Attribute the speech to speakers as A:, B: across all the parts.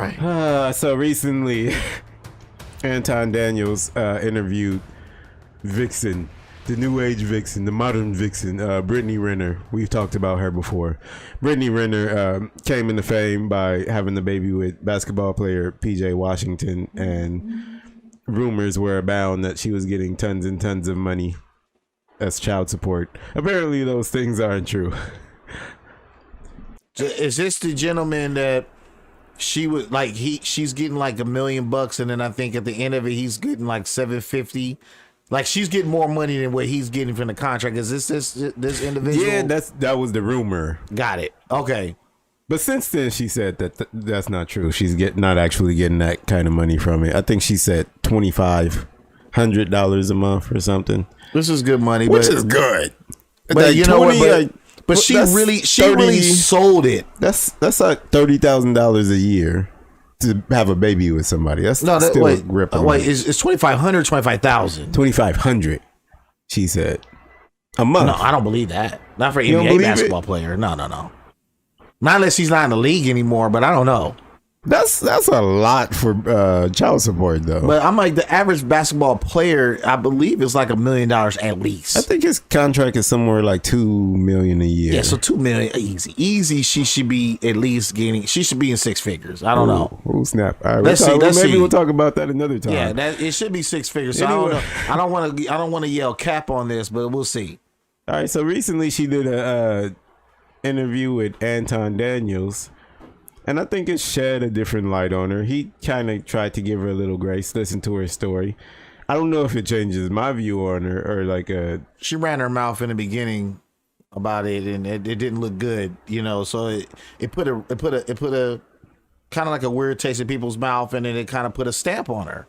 A: right.
B: So recently, Anton Daniels interviewed Vixen, the new age Vixen, the modern Vixen, Brittany Renner. We've talked about her before. Brittany Renner came into fame by having the baby with basketball player PJ Washington, and rumors were abound that she was getting tons and tons of money as child support. Apparently, those things aren't true.
A: Is this the gentleman that she was like? She's getting like $1 million, and then I think at the end of it, he's getting like $750. Like she's getting more money than what he's getting from the contract. Is this individual?
B: Yeah, that was the rumor.
A: Got it. Okay.
B: But since then, she said that that's not true. She's not actually getting that kind of money from it. I think she said $2,500 a month or something.
A: This is good money,
B: which is good.
A: But
B: like
A: you know what? But she really sold it.
B: That's like $30,000 a year to have a baby with somebody. That's still a grip.
A: Wait, it's 2,500, 25,000.
B: 2,500. She said a month.
A: No, I don't believe that. Not for an NBA basketball player. No. Not unless he's not in the league anymore. But I don't know.
B: That's a lot for child support, though.
A: But I'm like, the average basketball player, I believe, is like $1 million at least.
B: I think his contract is somewhere like $2 million a year.
A: Yeah, so $2 million easy. She should be at least getting. She should be in six figures. I don't know.
B: Oh snap! All right,
A: let's see.
B: Maybe we'll talk about that another time.
A: Yeah, it should be six figures. So anyway. I don't want to yell cap on this, but we'll see.
B: All right. So recently she did a interview with Anton Daniels. And I think it shed a different light on her. He kind of tried to give her a little grace, listen to her story. I don't know if it changes my view on her or like
A: she ran her mouth in the beginning about it, and it didn't look good, you know. So it put a kind of like a weird taste in people's mouth, and then it kind of put a stamp on her.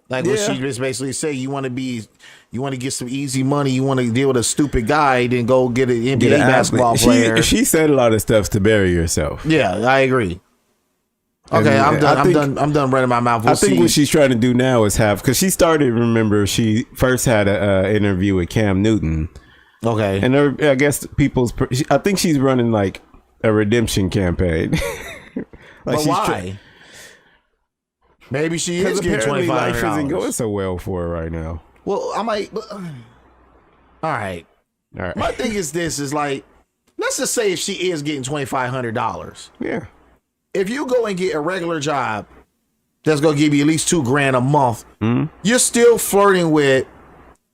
A: Like what she just basically said, you want to get some easy money, you want to deal with a stupid guy, then go get an NBA basketball player.
B: She said a lot of stuff to bury herself.
A: Yeah, I agree. Okay, I'm done running my mouth.
B: I think what she's trying to do now is because she started. Remember, she first had an interview with Cam Newton.
A: Okay,
B: and I guess I think she's running like a redemption campaign.
A: But why? Maybe she is getting $2,500.
B: Life isn't going so well for her right now.
A: Well, I might. All right. My thing is like, let's just say if she is getting $2,500.
B: Yeah.
A: If you go and get a regular job that's gonna give you at least $2,000 a month, you're still flirting with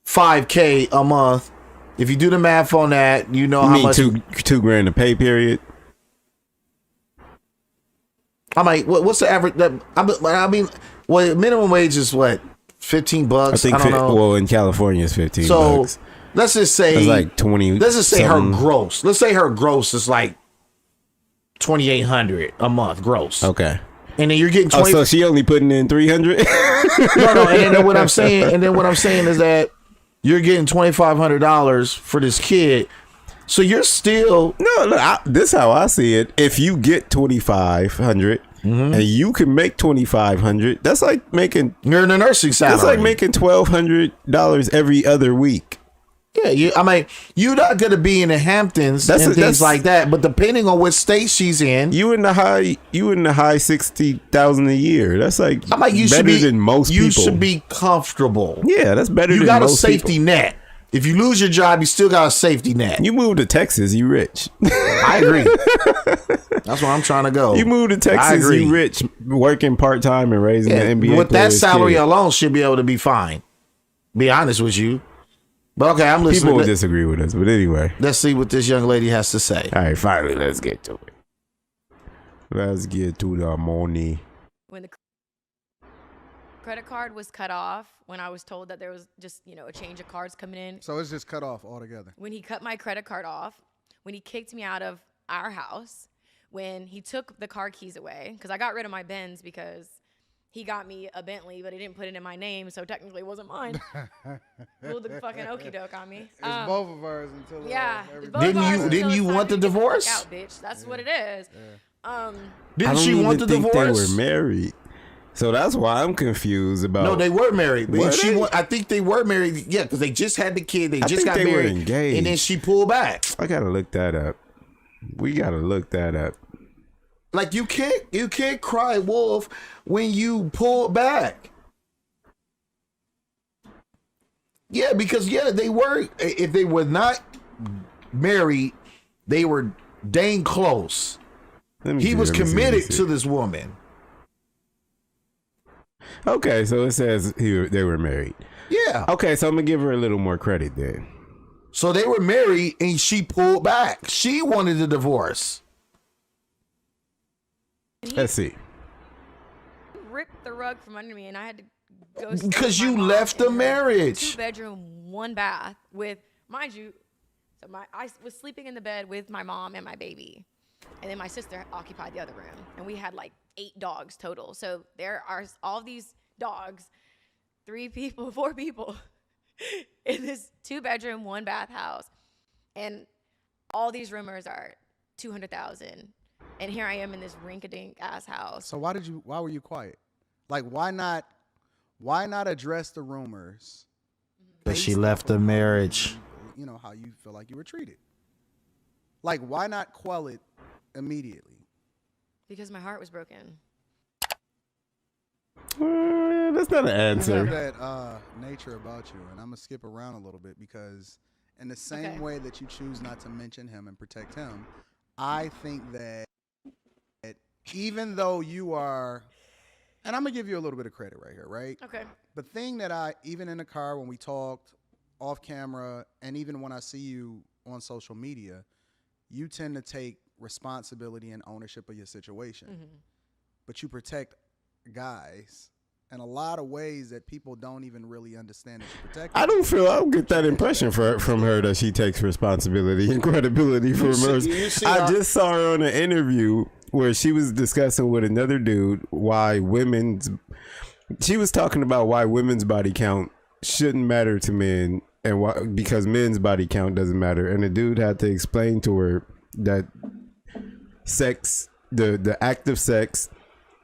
A: $5,000 a month. If you do the math on that, you know how much
B: $2,000 a pay period.
A: I'm like, what's the average? I mean, minimum wage is what, $15? I don't know.
B: Well, in California, it's $15.
A: So let's just say
B: it's like 20.
A: Let's just say her gross. Let's say her gross is like $2,800 a month gross.
B: Okay.
A: And then you're getting
B: so she only putting in $300.
A: No. And then what I'm saying is that you're getting $2,500 for this kid. So you're still
B: this is how I see it. If you get $2,500 and you can make $2,500, that's like making
A: you're in a nursing salary.
B: That's like making $1,200 every other week.
A: Yeah, you're not gonna be in the Hamptons and things like that. But depending on what state she's in,
B: you in the high 60,000 a year. That's like better than most people.
A: You should be comfortable.
B: Yeah, that's better.
A: You
B: than
A: got
B: most
A: a safety
B: people.
A: net. If you lose your job, you still got a safety net.
B: You move to Texas, you rich.
A: I agree. That's where I'm trying to go.
B: You move to Texas, you rich, working part-time and raising the NBA
A: with that salary
B: kid.
A: alone, should be able to be fine. Be honest with you. But okay, I'm listening.
B: People will disagree with us, but anyway.
A: Let's see what this young lady has to say.
B: All right, finally, let's get to it. Let's get to the money.
C: When the credit card was cut off, when I was told that there was just, a change of cards coming in.
D: So it's just cut off altogether.
C: When he cut my credit card off, when he kicked me out of our house, when he took the car keys away, because I got rid of my Benz because he got me a Bentley, but he didn't put it in my name, so technically it wasn't mine. Pulled the fucking okie doke on me.
D: It's both of ours until
A: didn't you want the divorce?
C: Out, bitch. That's what it is.
D: Yeah.
A: Didn't she want the divorce?
B: They were married. So that's why I'm confused about.
A: No, they were married. I think they were married. Yeah, because they just had the kid. They just got married.
B: Were engaged.
A: And then she pulled back.
B: I gotta look that up. We gotta look that up.
A: Like you can't cry wolf when you pull back. Yeah, because they were, if they were not married, they were dang close. He was committed to this woman.
B: Okay, so it says they were married.
A: Yeah.
B: Okay, so I'm gonna give her a little more credit then.
A: So they were married and she pulled back. She wanted a divorce.
B: Let's see.
C: Ripped the rug from under me, and I had to go.
A: Because you left the marriage.
C: 2-bedroom, 1 bath with, mind you, so I was sleeping in the bed with my mom and my baby, and then my sister occupied the other room, and we had like 8 dogs total. So there are all these dogs, 4 people in this 2-bedroom, 1 bath house, and all these rumors are $200,000, and here I am in this rink-a-dink ass house.
D: So why were you quiet? Like, why not address the rumors?
A: Because she left the marriage.
D: You know, how you feel like you were treated. Like, why not quell it immediately?
C: Because my heart was broken.
B: That's not an
D: You
B: answer.
D: have that nature about you, and I'm gonna skip around a little bit because in the same way that you choose not to mention him and protect him, I think that even though you are, and I'm gonna give you a little bit of credit right here, right?
C: Okay.
D: The thing that even in the car when we talked off camera, and even when I see you on social media, you tend to take responsibility and ownership of your situation, but you protect guys in a lot of ways that people don't even really understand that you protect them.
B: I don't get that impression from her that she takes responsibility and credibility for murders. I just saw her on an interview where she was discussing with another dude she was talking about why women's body count shouldn't matter to men, and why, because men's body count doesn't matter. And the dude had to explain to her that sex, the act of sex,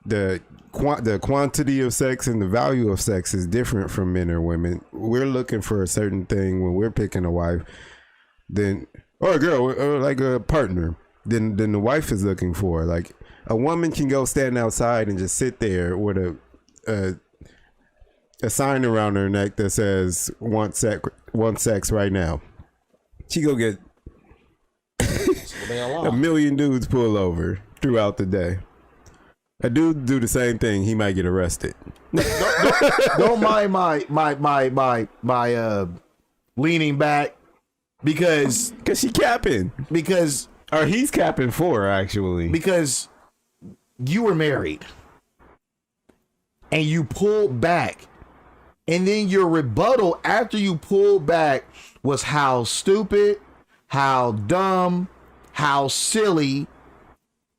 B: the quantity of sex and the value of sex is different from men or women. We're looking for a certain thing when we're picking a wife, or a girl, or like a partner, than the wife is looking for. Like, a woman can go stand outside and just sit there with a sign around her neck that says want sex right now. She go get a million dudes pull over throughout the day. A dude do the same thing, he might get arrested.
A: Don't mind my leaning back because
B: she capping. Or he's capping for her, actually.
A: Because you were married and you pulled back, and then your rebuttal after you pulled back was how stupid, how dumb, how silly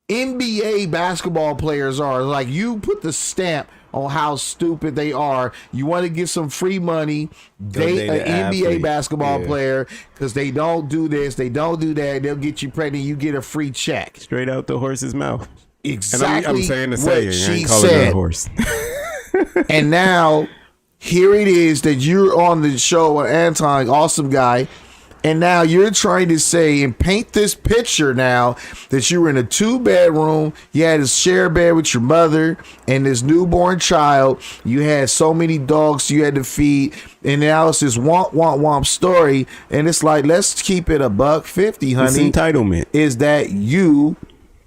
A: NBA basketball players are. Like, you put the stamp on how stupid they are. You want to get some free money, date an NBA basketball player, because they don't do this, they don't do that. They'll get you pregnant, you get a free check.
B: Straight out the horse's mouth.
A: Exactly.
B: And I'm saying the saying,
A: she
B: I ain't calling
A: said.
B: it a horse.
A: And now here it is that you're on the show with Anton, awesome guy, and now you're trying to say and paint this picture now that you were in a 2-bedroom, you had to share a bed with your mother and this newborn child, you had so many dogs you had to feed, and now it's this womp story, and it's like, let's keep it $150, honey.
B: It's entitlement.
A: Is that you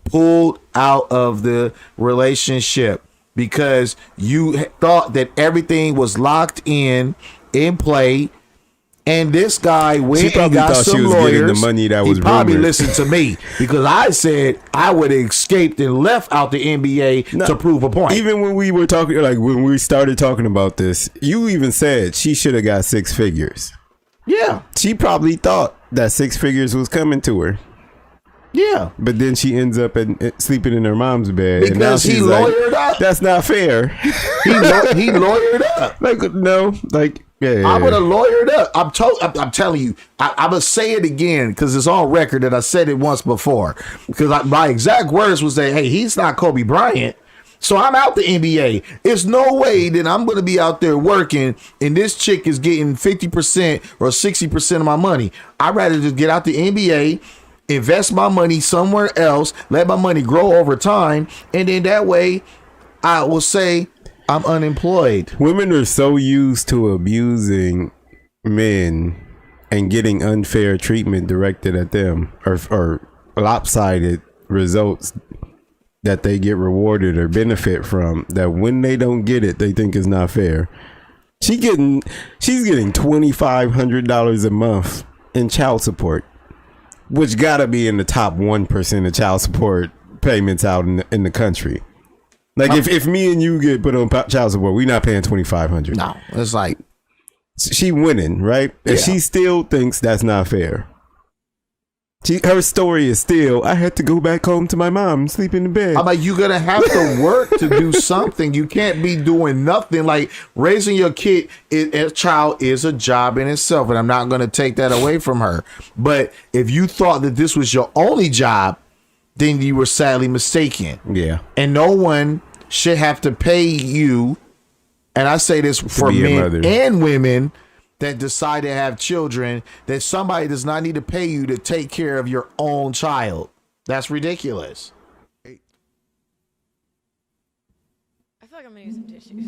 A: pulled out of the relationship because you thought that everything was locked in play. And this guy went and got some lawyers.
B: The money that was
A: he probably
B: rumored.
A: listened to me because I said I would have escaped and left out the NBA to prove a point.
B: Even when we were talking, like when we started talking about this, you even said she should have got 6 figures.
A: Yeah.
B: She probably thought that 6 figures was coming to her.
A: Yeah.
B: But then she ends up sleeping in her mom's bed.
A: Because
B: and now she's
A: he lawyered up.
B: That's not fair.
A: He lawyered up.
B: Like, no, like, yeah.
A: I would have lawyered up. I'm telling you. I'm gonna say it again because it's on record that I said it once before. Because my exact words was that, hey, he's not Kobe Bryant, so I'm out the NBA. It's no way that I'm gonna be out there working and this chick is getting 50% or 60% of my money. I'd rather just get out the NBA, invest my money somewhere else, let my money grow over time, and then that way I will say I'm unemployed.
B: Women are so used to abusing men and getting unfair treatment directed at them, or lopsided results that they get rewarded or benefit from, that when they don't get it, they think it's not fair. She's getting $2,500 a month in child support, which gotta be in the top 1% of child support payments out in the country. Like if me and you get put on child support, we're not paying $2,500.
A: No, it's like
B: she winning, right? And she still thinks that's not fair. Her story is still, I had to go back home to my mom, sleep in the bed.
A: I'm like, you're gonna have to work to do something. You can't be doing nothing. Like raising your kid, a child is a job in itself, and I'm not gonna take that away from her. But if you thought that this was your only job, then you were sadly mistaken.
B: Yeah.
A: And no one should have to pay you. And I say this for men and women that decide to have children, that somebody does not need to pay you to take care of your own child. That's ridiculous.
C: I feel like I'm gonna use some tissues.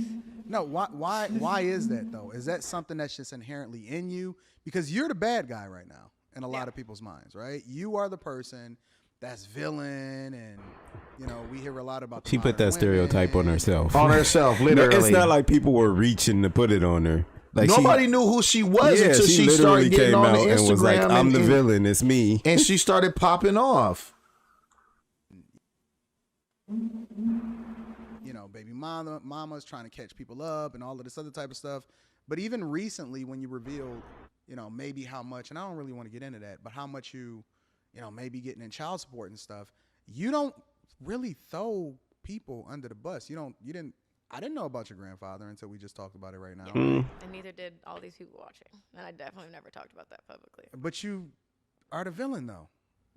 D: No, why is that though? Is that something that's just inherently in you? Because you're the bad guy right now in a lot of people's minds, right? You are the person that's villain, and you know we hear a lot about.
B: She put that stereotype on herself.
A: On herself, literally.
B: It's not like people were reaching to put it on her. Like
A: nobody knew who she was until she started getting on the Instagram
B: and was like, "I'm the villain. It's me."
A: And she started popping off.
D: You know, baby mama's trying to catch people up and all of this other type of stuff. But even recently, when you revealed, you know, maybe how much, and I don't really want to get into that, but how much you know, maybe getting in child support and stuff, you don't really throw people under the bus. I didn't know about your grandfather until we just talked about it right now.
C: And neither did all these people watching. And I definitely never talked about that publicly.
D: But you are the villain though.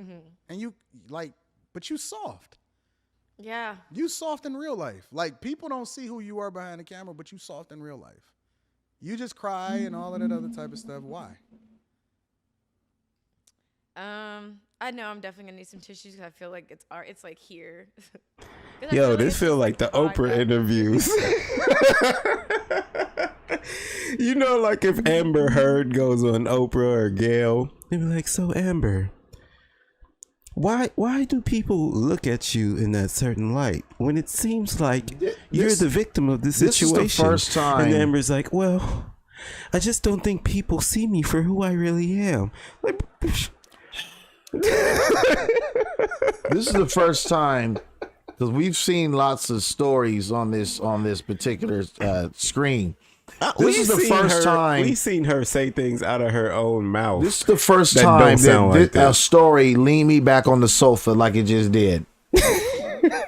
D: Mm-hmm. And but you soft.
C: Yeah.
D: You soft in real life. Like people don't see who you are behind the camera, but you soft in real life. You just cry and all of that other type of stuff. Why?
C: I know I'm definitely gonna need some tissues because I feel like it's like here.
B: Yo, this feel like the Oprah interviews. You know, like if Amber Heard goes on Oprah or Gail, they'd be like, "So Amber, why do people look at you in that certain light when it seems like you're the victim of this situation?"
A: This is the first time.
B: And Amber's like, "Well, I just don't think people see me for who I really am." Like.
A: This is the first time, because we've seen lots of stories on this particular screen. This is the first time
B: we've seen her say things out of her own mouth.
A: This is the first time that a story leaned me back on the sofa like it just did.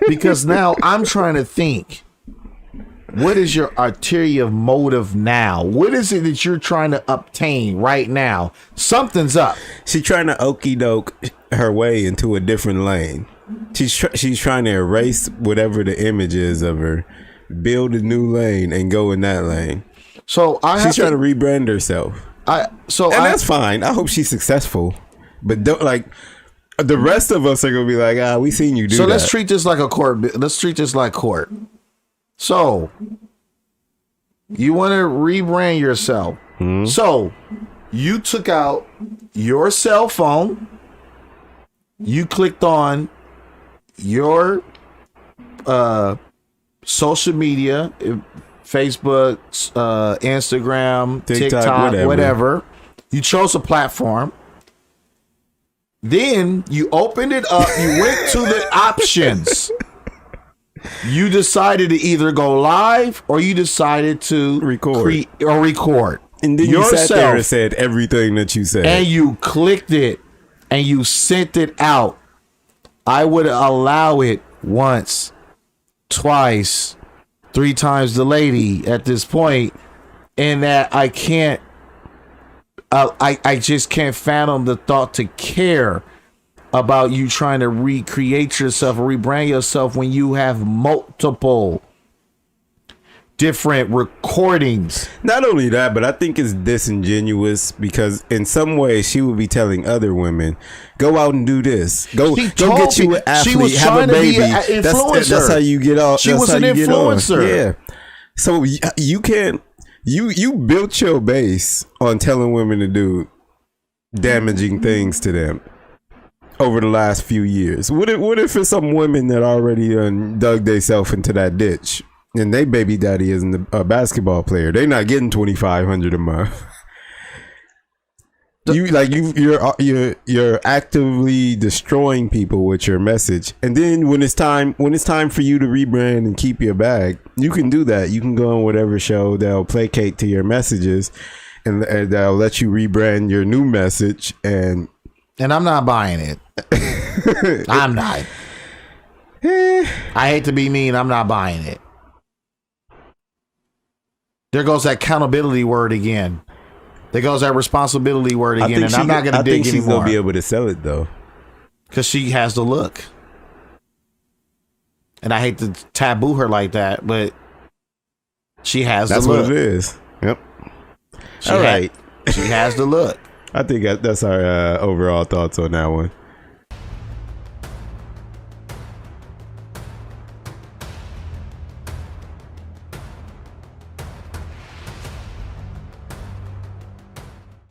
A: Because now I'm trying to think, what is your ulterior motive now? What is it that you're trying to obtain right now? Something's up.
B: She's trying to okie doke her way into a different lane. She's trying to erase whatever the image is of her, build a new lane, and go in that lane.
A: So
B: she's trying to rebrand herself. That's fine. I hope she's successful, but don't like. The rest of us are gonna be like, we seen you do that.
A: So let's treat this like a court. Let's treat this like court. So, you want to rebrand yourself. Mm-hmm. So, you took out your cell phone. You clicked on your social media, Facebook, Instagram, TikTok, whatever. You chose a platform. Then you opened it up. You went to the options. You decided to either go live or you decided to record.
B: And then you sat there and said everything that you said.
A: And you clicked it and you sent it out. I would allow it once, twice, 3 times the lady at this point. And that I can't, I just can't fathom the thought to care about you trying to recreate yourself or rebrand yourself when you have multiple different recordings.
B: Not only that, but I think it's disingenuous because in some way she would be telling other women, "Go out and do this. Go get you an athlete.
A: She was
B: have
A: trying
B: a
A: to be
B: baby."
A: an influencer.
B: That's how you get off.
A: She was an influencer.
B: Yeah. So you can't. You built your base on telling women to do damaging things to them over the last few years. What if it's some women that already dug themselves into that ditch? And they baby daddy isn't a basketball player. They're not getting $2,500 a month. You're actively destroying people with your message. And then when it's time for you to rebrand and keep your bag, you can do that. You can go on whatever show that'll placate to your messages, and that'll let you rebrand your new message. And
A: I'm not buying it. I'm not. I hate to be mean. I'm not buying it. There goes that accountability word again. There goes that responsibility word again. And I'm not going to dig anymore. I think she's going
B: to be able to sell it, though.
A: Because she has the look. And I hate to taboo her like that, but she has the look.
B: That's what it is. Yep. All right.
A: She has the look.
B: I think that's our overall thoughts on that one.